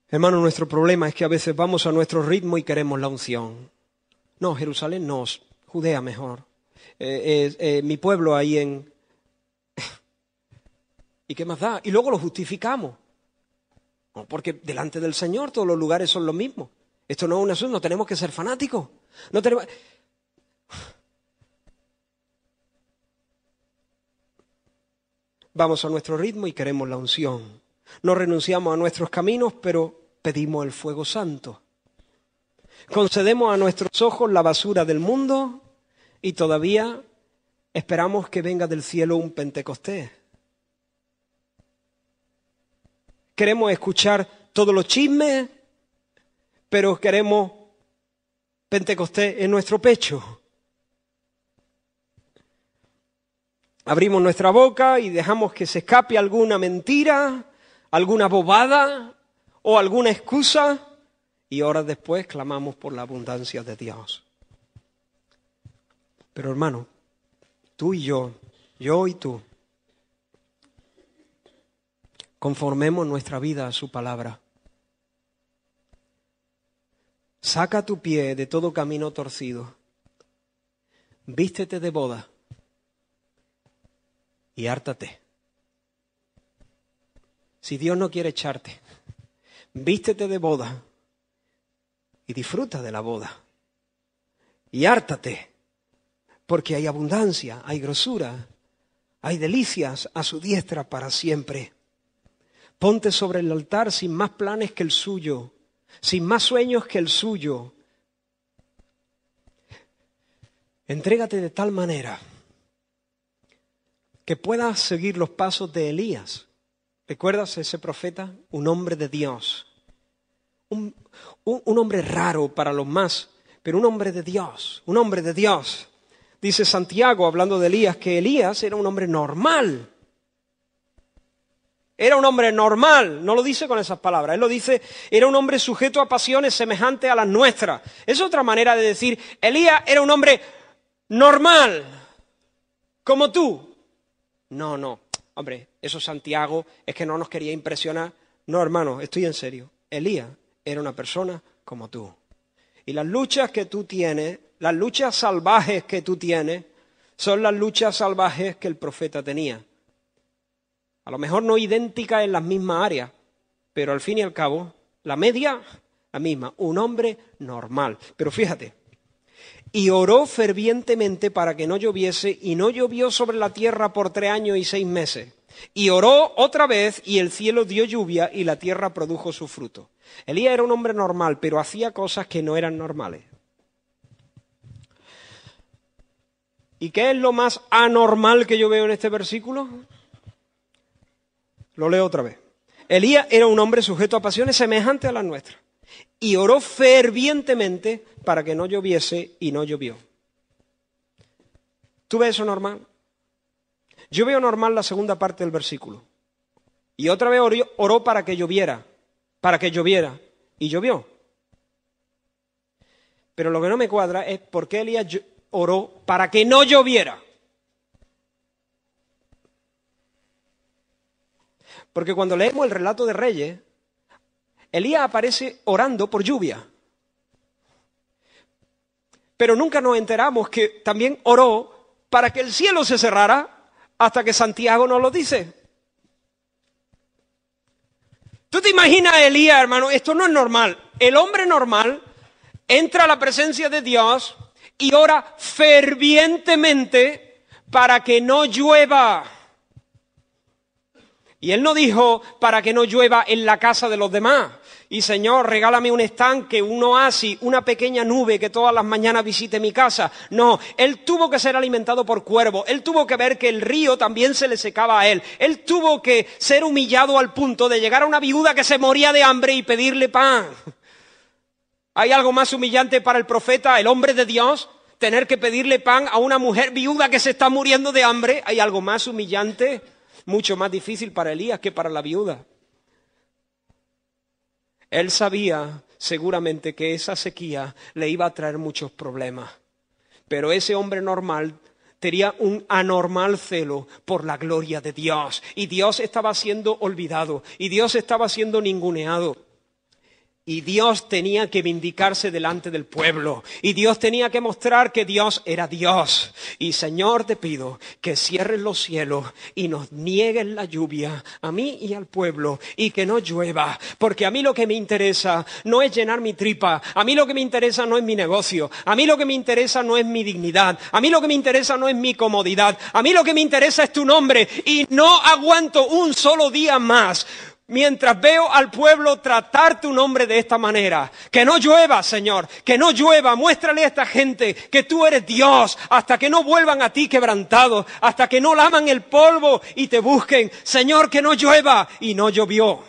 Hermano, nuestro problema es que a veces vamos a nuestro ritmo y queremos la unción. No, Jerusalén no, Judea mejor. Mi pueblo ahí en... ¿Y qué más da? Y luego lo justificamos. No, porque delante del Señor todos los lugares son los mismos. Esto no es un asunto, no tenemos que ser fanáticos. No tenemos... Vamos a nuestro ritmo y queremos la unción. No renunciamos a nuestros caminos, pero pedimos el fuego santo. Concedemos a nuestros ojos la basura del mundo y todavía esperamos que venga del cielo un Pentecostés. Queremos escuchar todos los chismes, pero queremos Pentecostés en nuestro pecho. Abrimos nuestra boca y dejamos que se escape alguna mentira, alguna bobada o alguna excusa y horas después clamamos por la abundancia de Dios. Pero hermano, tú y yo y tú, conformemos nuestra vida a su palabra. Saca tu pie de todo camino torcido, vístete de boda y hártate. Si Dios no quiere echarte, vístete de boda y disfruta de la boda. Y hártate, porque hay abundancia, hay grosura, hay delicias a su diestra para siempre. Ponte sobre el altar sin más planes que el suyo, sin más sueños que el suyo. Entrégate de tal manera que puedas seguir los pasos de Elías. ¿Recuerdas ese profeta? Un hombre de Dios. Un hombre raro para los más, pero un hombre de Dios. Un hombre de Dios. Dice Santiago, hablando de Elías, que Elías era un hombre normal. Era un hombre normal. No lo dice con esas palabras. Él lo dice, era un hombre sujeto a pasiones semejantes a las nuestras. Es otra manera de decir, Elías era un hombre normal, como tú. No, hombre, eso Santiago es que no nos quería impresionar. No, hermano, estoy en serio. Elías era una persona como tú. Y las luchas que tú tienes, las luchas salvajes que tú tienes son las luchas salvajes que el profeta tenía. A lo mejor no idénticas en las mismas áreas, pero al fin y al cabo, la media, la misma. Un hombre normal. Pero fíjate, y oró fervientemente para que no lloviese, y no llovió sobre la tierra por 3 años y 6 meses. Y oró otra vez, y el cielo dio lluvia, y la tierra produjo su fruto. Elías era un hombre normal, pero hacía cosas que no eran normales. ¿Y qué es lo más anormal que yo veo en este versículo? Lo leo otra vez. Elías era un hombre sujeto a pasiones semejantes a las nuestras, y oró fervientemente para que no lloviese, y no llovió. ¿Tú ves eso normal? Yo veo normal la segunda parte del versículo. Y otra vez oró para que lloviera, y llovió. Pero lo que no me cuadra es por qué Elías oró para que no lloviera. Porque cuando leemos el relato de Reyes, Elías aparece orando por lluvia. Pero nunca nos enteramos que también oró para que el cielo se cerrara hasta que Santiago nos lo dice. ¿Tú te imaginas a Elías, hermano? Esto no es normal. El hombre normal entra a la presencia de Dios y ora fervientemente para que no llueva. Y él no dijo para que no llueva en la casa de los demás. Y Señor, regálame un estanque, un oasis, una pequeña nube que todas las mañanas visite mi casa. No, él tuvo que ser alimentado por cuervos. Él tuvo que ver que el río también se le secaba a él. Él tuvo que ser humillado al punto de llegar a una viuda que se moría de hambre y pedirle pan. ¿Hay algo más humillante para el profeta, el hombre de Dios? Tener que pedirle pan a una mujer viuda que se está muriendo de hambre. ¿Hay algo más humillante? Mucho más difícil para Elías que para la viuda. Él sabía seguramente que esa sequía le iba a traer muchos problemas. Pero ese hombre normal tenía un anormal celo por la gloria de Dios. Y Dios estaba siendo olvidado. Y Dios estaba siendo ninguneado. Y Dios tenía que vindicarse delante del pueblo. Y Dios tenía que mostrar que Dios era Dios. Y Señor, te pido que cierres los cielos y nos niegues la lluvia a mí y al pueblo y que no llueva. Porque a mí lo que me interesa no es llenar mi tripa. A mí lo que me interesa no es mi negocio. A mí lo que me interesa no es mi dignidad. A mí lo que me interesa no es mi comodidad. A mí lo que me interesa es tu nombre. Y no aguanto un solo día más mientras veo al pueblo tratar tu nombre de esta manera. Que no llueva, Señor, que no llueva. Muéstrale a esta gente que tú eres Dios hasta que no vuelvan a ti quebrantados, hasta que no laman el polvo y te busquen. Señor, que no llueva. Y no llovió.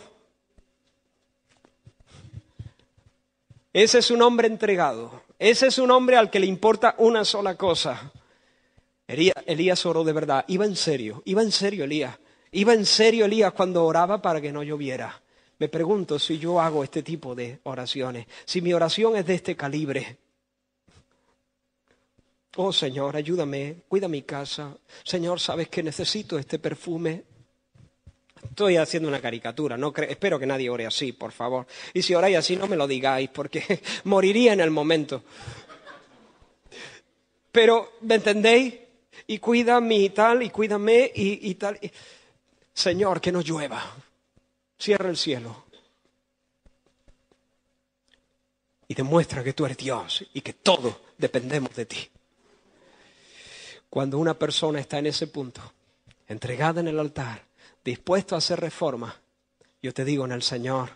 Ese es un hombre entregado. Ese es un hombre al que le importa una sola cosa. Elías oró de verdad. Iba en serio Elías. Iba en serio Elías cuando oraba para que no lloviera. Me pregunto si yo hago este tipo de oraciones, si mi oración es de este calibre. Oh Señor, ayúdame, cuida mi casa. Señor, sabes que necesito este perfume. Estoy haciendo una caricatura, espero que nadie ore así, por favor. Y si oráis así, no me lo digáis, porque moriría en el momento. Pero, ¿me entendéis? Y cuida mi tal, y cuídame, y tal. Señor, que no llueva. Cierra el cielo. Y demuestra que tú eres Dios y que todos dependemos de ti. Cuando una persona está en ese punto, entregada en el altar, dispuesto a hacer reformas, yo te digo, en el Señor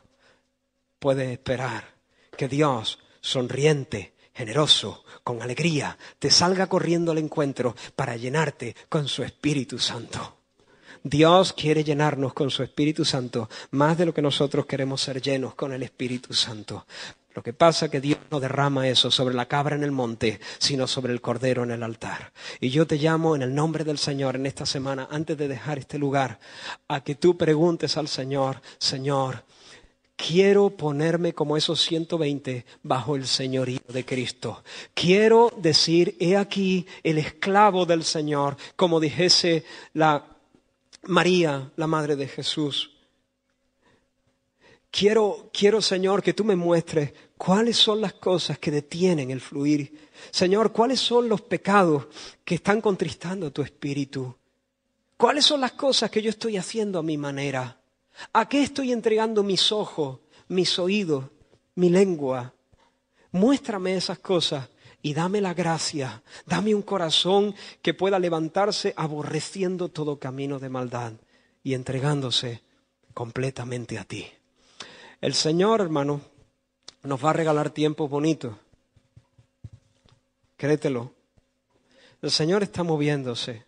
puedes esperar que Dios, sonriente, generoso, con alegría, te salga corriendo al encuentro para llenarte con su Espíritu Santo. Dios quiere llenarnos con su Espíritu Santo más de lo que nosotros queremos ser llenos con el Espíritu Santo. Lo que pasa es que Dios no derrama eso sobre la cabra en el monte, sino sobre el cordero en el altar. Y yo te llamo en el nombre del Señor en esta semana, antes de dejar este lugar, a que tú preguntes al Señor, Señor, quiero ponerme como esos 120 bajo el señorío de Cristo. Quiero decir, he aquí el esclavo del Señor, como dijese María, la madre de Jesús. Quiero, Señor, que tú me muestres ¿Cuáles son las cosas que detienen el fluir? Señor, ¿cuáles son los pecados que están contristando tu espíritu? ¿Cuáles son las cosas que yo estoy haciendo a mi manera? ¿A qué estoy entregando mis ojos, mis oídos, mi lengua? Muéstrame esas cosas y dame la gracia. Dame un corazón que pueda levantarse aborreciendo todo camino de maldad y entregándose completamente a ti. El Señor, hermano, nos va a regalar tiempos bonitos. Créetelo. El Señor está moviéndose.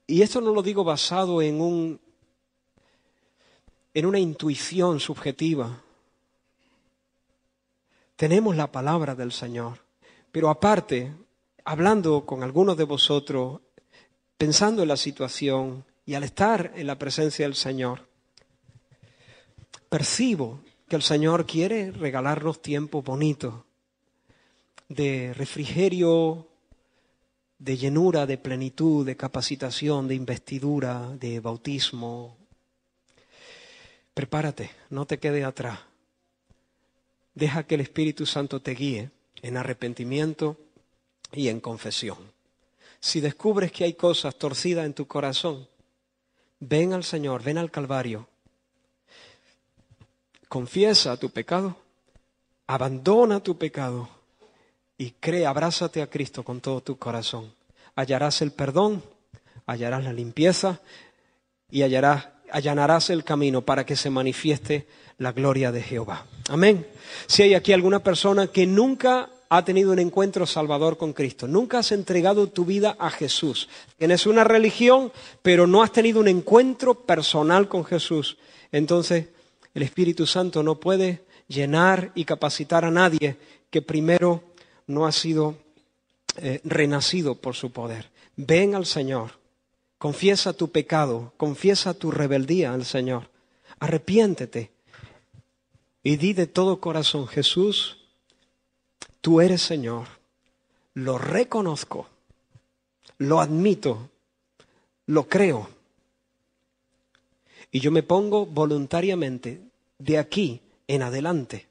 Y esto no lo digo basado en una intuición subjetiva. Tenemos la palabra del Señor. Pero aparte, hablando con algunos de vosotros, pensando en la situación y al estar en la presencia del Señor, percibo que el Señor quiere regalarnos tiempos bonitos de refrigerio, de llenura, de plenitud, de capacitación, de investidura, de bautismo. Prepárate, no te quedes atrás. Deja que el Espíritu Santo te guíe en arrepentimiento y en confesión. Si descubres que hay cosas torcidas en tu corazón, ven al Señor, ven al Calvario. Confiesa tu pecado, abandona tu pecado y abrázate a Cristo con todo tu corazón. Hallarás el perdón, hallarás la limpieza y allanarás el camino para que se manifieste la gloria de Jehová. Amén. Si hay aquí alguna persona que nunca ha tenido un encuentro salvador con Cristo, nunca has entregado tu vida a Jesús, tienes una religión, pero no has tenido un encuentro personal con Jesús, entonces el Espíritu Santo no puede llenar y capacitar a nadie que primero no ha sido renacido por su poder. Ven al Señor, confiesa tu pecado, confiesa tu rebeldía al Señor, arrepiéntete y di de todo corazón: Jesús, tú eres Señor, lo reconozco, lo admito, lo creo. Y yo me pongo voluntariamente de aquí en adelante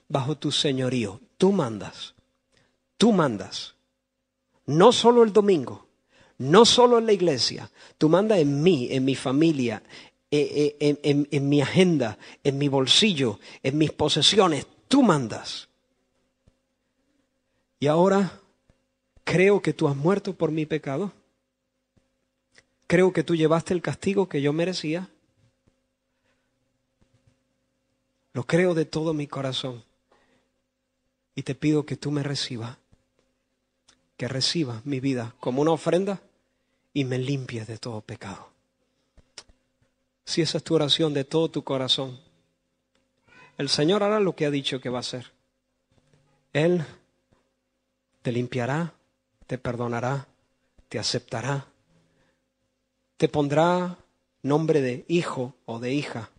bajo tu señorío. Tú mandas. Tú mandas. No solo el domingo, no solo en la iglesia. Tú mandas en mí, en mi familia, en mi agenda, en mi bolsillo, en mis posesiones. Tú mandas. Y ahora creo que tú has muerto por mi pecado. Creo que tú llevaste el castigo que yo merecía. Lo creo de todo mi corazón. Y te pido que tú me recibas. Que recibas mi vida como una ofrenda y me limpies de todo pecado. Si esa es tu oración de todo tu corazón, el Señor hará lo que ha dicho que va a hacer. Él te limpiará, te perdonará, te aceptará, te pondrá nombre de hijo o de hija.